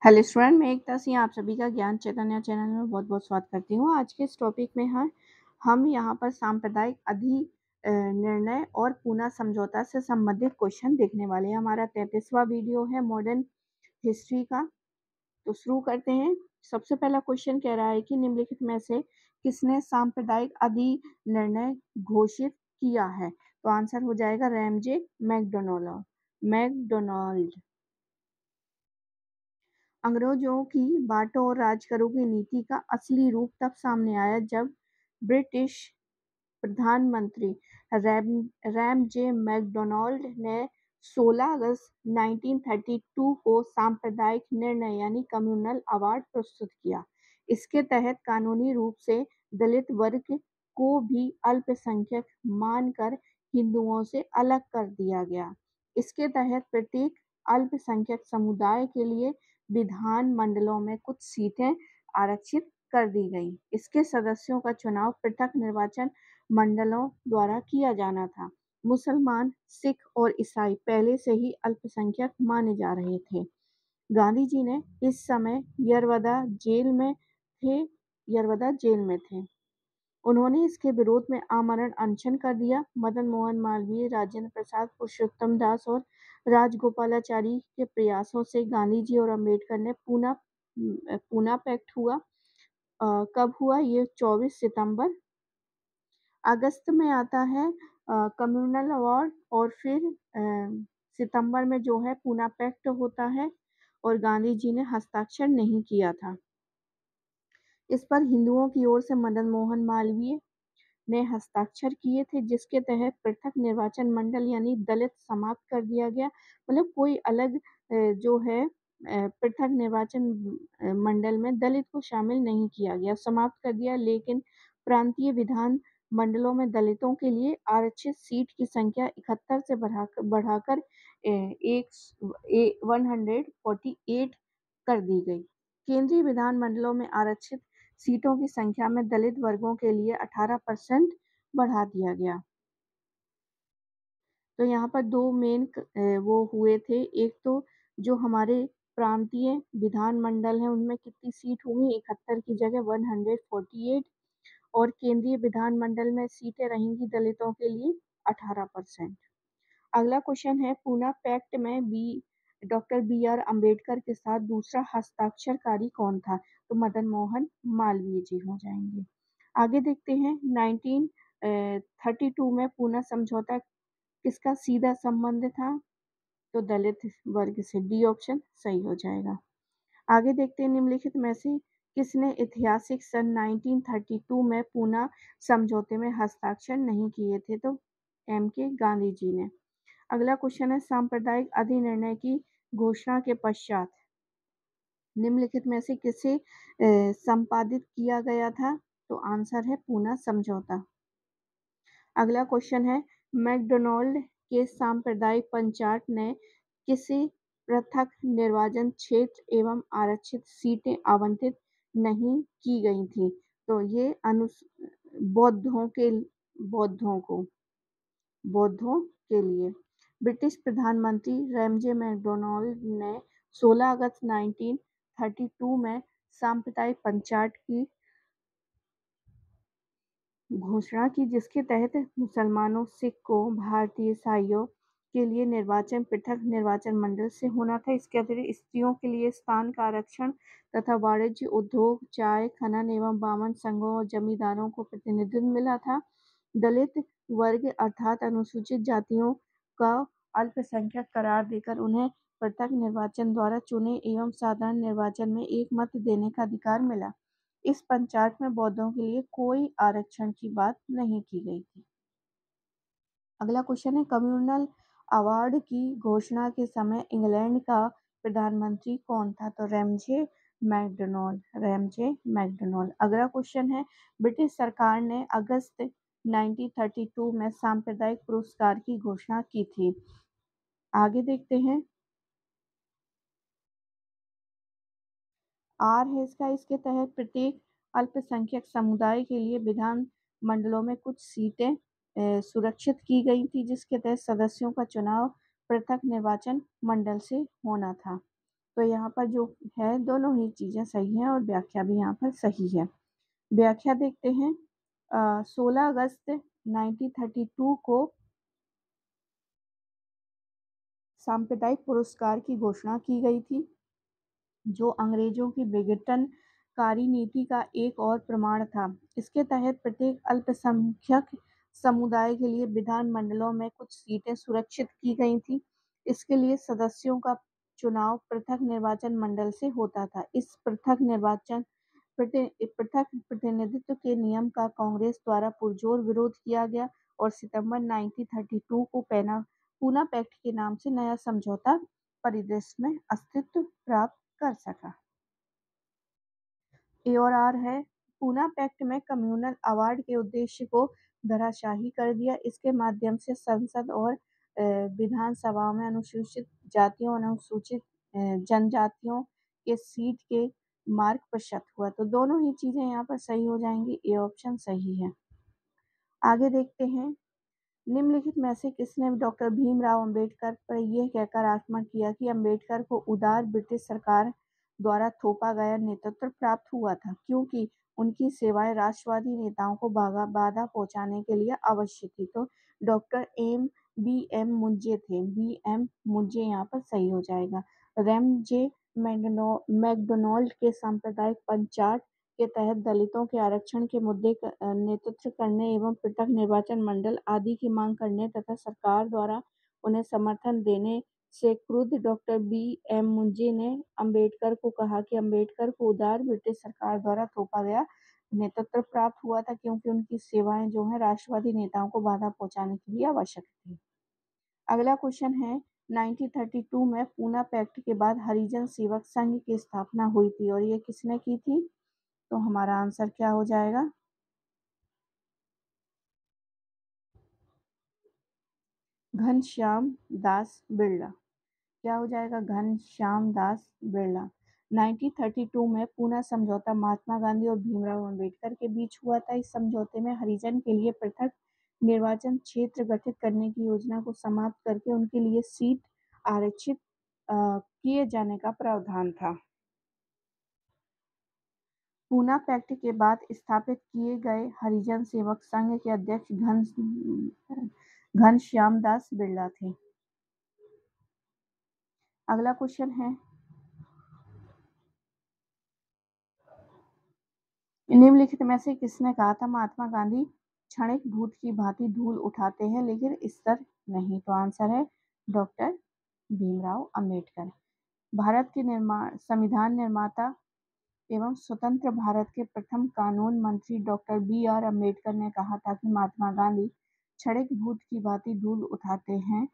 Hello student, मैं एकता सिंह आप सभी का ज्ञान चैतन्य चैनल में बहुत बहुत स्वागत करती हूँ। आज के इस टॉपिक में हम यहाँ पर सांप्रदायिक निर्णय और पूना समझौता से संबंधित क्वेश्चन देखने वाले हैं। हमारा 33वां वीडियो है मॉडर्न हिस्ट्री का। तो शुरू करते हैं। सबसे पहला क्वेश्चन कह रहा है कि निम्नलिखित में से किसने सांप्रदायिक निर्णय घोषित किया है? तो आंसर हो जाएगा रैमजे मैकडोनाल्ड। अंग्रेजों की बांटो और राज करो की नीति का असली रूप तब सामने आया जब ब्रिटिश प्रधानमंत्री रैमजे मैकडोनाल्ड ने 16 अगस्त 1932 को सांप्रदायिक निर्णय यानी कम्युनल अवार्ड प्रस्तुत किया। इसके तहत कानूनी रूप से दलित वर्ग को भी अल्पसंख्यक मानकर हिंदुओं से अलग कर दिया गया। इसके तहत प्रत्येक अल्पसंख्यक समुदाय के लिए विधान मंडलों में कुछ सीटें आरक्षित कर दी गई। इसके सदस्यों का चुनाव पृथक निर्वाचन मंडलों द्वारा किया जाना था। मुसलमान, सिख और ईसाई पहले से ही अल्पसंख्यक माने जा रहे थे। गांधी जी ने इस समय यरवदा जेल में थे। उन्होंने इसके विरोध में आमरण अनशन कर दिया। मदन मोहन मालवीय, राजेंद्र प्रसाद, पुरुषोत्तम दास और राजगोपालाचारी के प्रयासों से गांधी जी और अम्बेडकर ने पूना पैक्ट हुआ। कब हुआ? ये 24 सितंबर। अगस्त में आता है कम्युनल अवार्ड और फिर सितंबर में जो है पूना पैक्ट होता है और गांधी जी ने हस्ताक्षर नहीं किया था। इस पर हिंदुओं की ओर से मदन मोहन मालवीय ने हस्ताक्षर किए थे, जिसके तहत पृथक निर्वाचन मंडल यानी दलित समाप्त कर दिया गया। मतलब कोई अलग जो है पृथक निर्वाचन मंडल में दलित को शामिल नहीं किया गया, समाप्त कर दिया। लेकिन प्रांतीय विधान मंडलों में दलितों के लिए आरक्षित सीट की संख्या 71 से बढ़ाकर 148 कर दी गई। केंद्रीय विधान मंडलों में आरक्षित सीटों की संख्या में दलित वर्गों के लिए 18% बढ़ा दिया गया। तो यहाँ पर दो मेन वो हुए थे। एक तो जो हमारे प्रांतीय विधान मंडल है उनमें कितनी सीट होंगी? 71 की जगह 148 और केंद्रीय विधान मंडल में सीटें रहेंगी दलितों के लिए 18%। अगला क्वेश्चन है पूना पैक्ट में डॉक्टर बी आर अम्बेडकर के साथ दूसरा हस्ताक्षरकारी कौन था? तो मदन मोहन मालवीय जी हो जाएंगे। आगे देखते हैं 1932 में पूना समझौता किसका सीधा संबंध था? तो दलित वर्ग से। डी ऑप्शन सही हो जाएगा। आगे देखते हैं निम्नलिखित में से किसने ऐतिहासिक सन 1932 में पूना समझौते में हस्ताक्षर नहीं किए थे? तो एम के गांधी जी ने। अगला क्वेश्चन है सांप्रदायिक अधिनिर्णय की घोषणा के पश्चात निम्नलिखित में से किसे संपादित किया गया था? तो आंसर है पूना समझौता। अगला क्वेश्चन है मैकडोनाल्ड के सांप्रदायिक पंचायत ने किसे पृथक निर्वाचन क्षेत्र एवं आरक्षित सीटें आवंटित नहीं की गई थी? तो ये बौद्धों को बौद्धों के लिए। ब्रिटिश प्रधानमंत्री रैमजे मैकडोनाल्ड ने 16 अगस्त 1932 में सांप्रदायिक पंचायत की घोषणा की, जिसके तहत मुसलमानों, सिखों, भारतीय ईसाइयों के लिए निर्वाचन पृथक निर्वाचन मंडल से होना था। इसके अतिरिक्त स्त्रियों के लिए स्थान का आरक्षण तथा वाणिज्य, उद्योग, चाय, खनन एवं बामन संघों और जमींदारों को प्रतिनिधित्व मिला था। दलित वर्ग अर्थात अनुसूचित जातियों का अल्पसंख्यक करार देकर उन्हें पृथक निर्वाचन द्वारा चुने एवं साधारण निर्वाचन में एक मत देने का अधिकार मिला। इस पंचायत में बौद्धों के लिए कोई आरक्षण की बात नहीं की गई थी। अगला क्वेश्चन है कम्युनल अवार्ड की घोषणा के समय इंग्लैंड का प्रधानमंत्री कौन था? तो रैमजे मैकडोनाल्ड। अगला क्वेश्चन है ब्रिटिश सरकार ने अगस्त 1932 में सांप्रदायिक पुरस्कार की घोषणा की थी। आगे देखते हैं। आर है इसका। इसके तहत प्रत्येक अल्पसंख्यक समुदाय के लिए विधान मंडलों में कुछ सीटें सुरक्षित की गई थी, जिसके तहत सदस्यों का चुनाव पृथक निर्वाचन मंडल से होना था। तो यहाँ पर जो है दोनों ही चीज़ें सही हैं और व्याख्या भी यहाँ पर सही है। व्याख्या देखते हैं। 16 अगस्त 1932 को सांप्रदायिक पुरस्कार की घोषणा की गई थी, जो अंग्रेजों की विघटनकारी नीति का एक और प्रमाण था। इसके तहत प्रत्येक अल्पसंख्यक समुदाय के लिए विधानमंडलों में कुछ सीटें सुरक्षित की गई थीं। इसके लिए सदस्यों का चुनाव पृथक निर्वाचन मंडल से होता था। इस पृथक प्रतिनिधित्व के नियम का कांग्रेस द्वारा पुरजोर विरोध किया गया और सितंबर 1932 को पूना पैक्ट के नाम से नया समझौता परिदृश्य में अस्तित्व प्राप्त कर सका। ए और आर है। पूना पैक्ट में कम्युनल अवार्ड के उद्देश्य को धराशायी कर दिया। इसके माध्यम से संसद और विधानसभा में अनुसूचित जातियों और अनुसूचित जनजातियों के सीट के मार्ग प्रशस्त हुआ। तो दोनों ही चीजें यहाँ पर सही हो जाएंगी। ए ऑप्शन सही है। आगे देखते हैं। निम्नलिखित में से किसने डॉक्टर भीमराव अंबेडकर पर यह कहकर आक्रमण किया कि अंबेडकर को उदार ब्रिटिश सरकार द्वारा थोपा गया नेतृत्व प्राप्त हुआ था, क्योंकि उनकी सेवाएं राष्ट्रवादी नेताओं को बाधा पहुंचाने के लिए आवश्यक थी। तो डॉक्टर बी एम मुंजे थे। बी एम मुंजे यहाँ पर सही हो जाएगा। रेमजे मैकडोनाल्ड के सांप्रदायिक पंचायत के तहत दलितों के आरक्षण के मुद्दे का नेतृत्व करने एवं पृथक निर्वाचन मंडल आदि की मांग करने तथा सरकार द्वारा उन्हें समर्थन देने से क्रुद्ध डॉक्टर बी एम मुंजे ने अंबेडकर को कहा कि अंबेडकर को उदार ब्रिटिश सरकार द्वारा थोपा गया नेतृत्व प्राप्त हुआ था, क्योंकि उनकी सेवाएं जो है राष्ट्रवादी नेताओं को बाधा पहुंचाने के लिए आवश्यक थी। अगला क्वेश्चन है। 1932 में पूना पैक्ट के बाद हरिजन सेवक संघ की स्थापना हुई थी और ये किसने की थी? तो हमारा आंसर क्या हो जाएगा? घनश्याम दास बिरला। क्या हो जाएगा? घनश्याम दास बिरला। 1932 में पूना समझौता महात्मा गांधी और भीमराव अंबेडकर के बीच हुआ था। इस समझौते में हरिजन के लिए पृथक निर्वाचन क्षेत्र गठित करने की योजना को समाप्त करके उनके लिए सीट आरक्षित किए जाने का प्रावधान था। पूना पैक्ट के बाद स्थापित किए गए हरिजन सेवक संघ के अध्यक्ष घनश्याम दास बिरला थे। अगला क्वेश्चन है। निम्नलिखित में से किसने कहा था महात्मा गांधी क्षणिक भूत की भांति धूल उठाते हैं लेकिन स्तर नहीं? तो आंसर है डॉक्टर भीमराव अंबेडकर। भारत के संविधान निर्माता एवं स्वतंत्र भारत के प्रथम कानून मंत्री डॉक्टर बी आर अम्बेडकर ने कहा था कि महात्मा गांधी क्षणिक भूत की भांति धूल उठाते हैं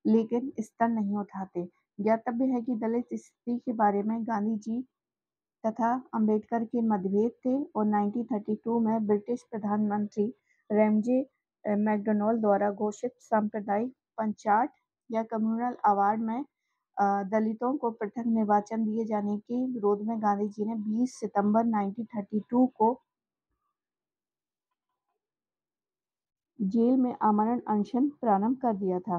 लेकिन स्तर नहीं उठाते। ज्ञातव्य है कि दलित स्थिति के बारे में गांधी जी तथा अंबेडकर के मतभेद थे और 1932 में ब्रिटिश प्रधानमंत्री रेमजे मैकडोनाल्ड द्वारा घोषित सांप्रदायिक पंचायत या कम्युनल अवार्ड में दलितों को पृथक निर्वाचन दिए जाने के विरोध में गांधी जी ने 20 सितंबर 1932 को जेल में आमरण अनशन प्रारंभ कर दिया था।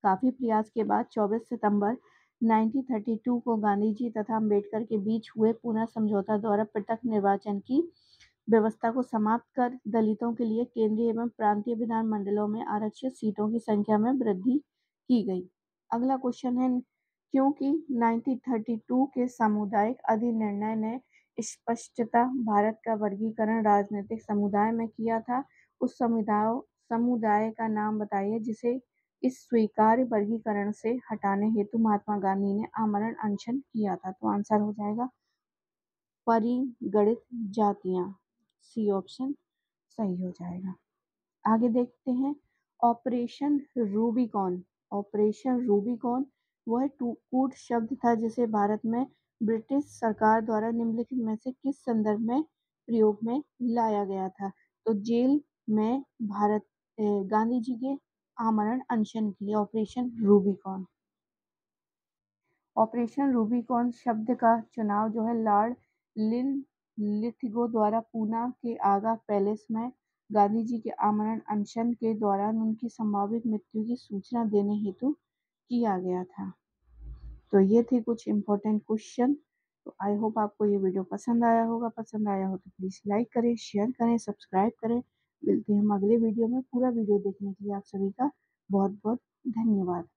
काफी प्रयास के बाद 24 सितंबर 1932 को गांधी जी तथा अंबेडकर के बीच हुए पूना समझौता द्वारा पृथक निर्वाचन की व्यवस्था को समाप्त कर दलितों के लिए केंद्रीय एवं प्रांतीय विधानमंडलों में आरक्षित सीटों की संख्या में वृद्धि की गई। अगला क्वेश्चन है। क्योंकि 1932 के सामुदायिक अधिनिर्णय ने स्पष्टता भारत का वर्गीकरण राजनीतिक समुदाय में किया था, उस समुदाय का नाम बताइए जिसे इस स्वीकार्य वर्गीकरण से हटाने हेतु महात्मा गांधी ने आमरण अनशन किया था। तो आंसर हो जाएगा परिगणित जातियां। सी ऑप्शन सही हो जाएगा। आगे देखते हैं। Operation Rubicon. ऑपरेशन रूबिकॉन वह कूट शब्द था जिसे भारत में ब्रिटिश सरकार द्वारा निम्नलिखित में से किस संदर्भ में प्रयोग में लाया गया था? तो जेल में भारत गांधी जी के आमरण अनशन के लिए ऑपरेशन रूबिकॉन। ऑपरेशन रूबिकॉन शब्द का चुनाव जो है लॉर्ड लिथगो द्वारा पूना के आगा पैलेस में गांधी जी के आमरण अनशन के दौरान उनकी संभावित मृत्यु की सूचना देने हेतु किया गया था। तो ये थी कुछ इम्पोर्टेंट क्वेश्चन। तो आई होप आपको ये वीडियो पसंद आया होगा। पसंद आया हो तो प्लीज़ लाइक करें, शेयर करें, सब्सक्राइब करें। मिलते हैं हम अगले वीडियो में। पूरा वीडियो देखने के लिए आप सभी का बहुत बहुत धन्यवाद।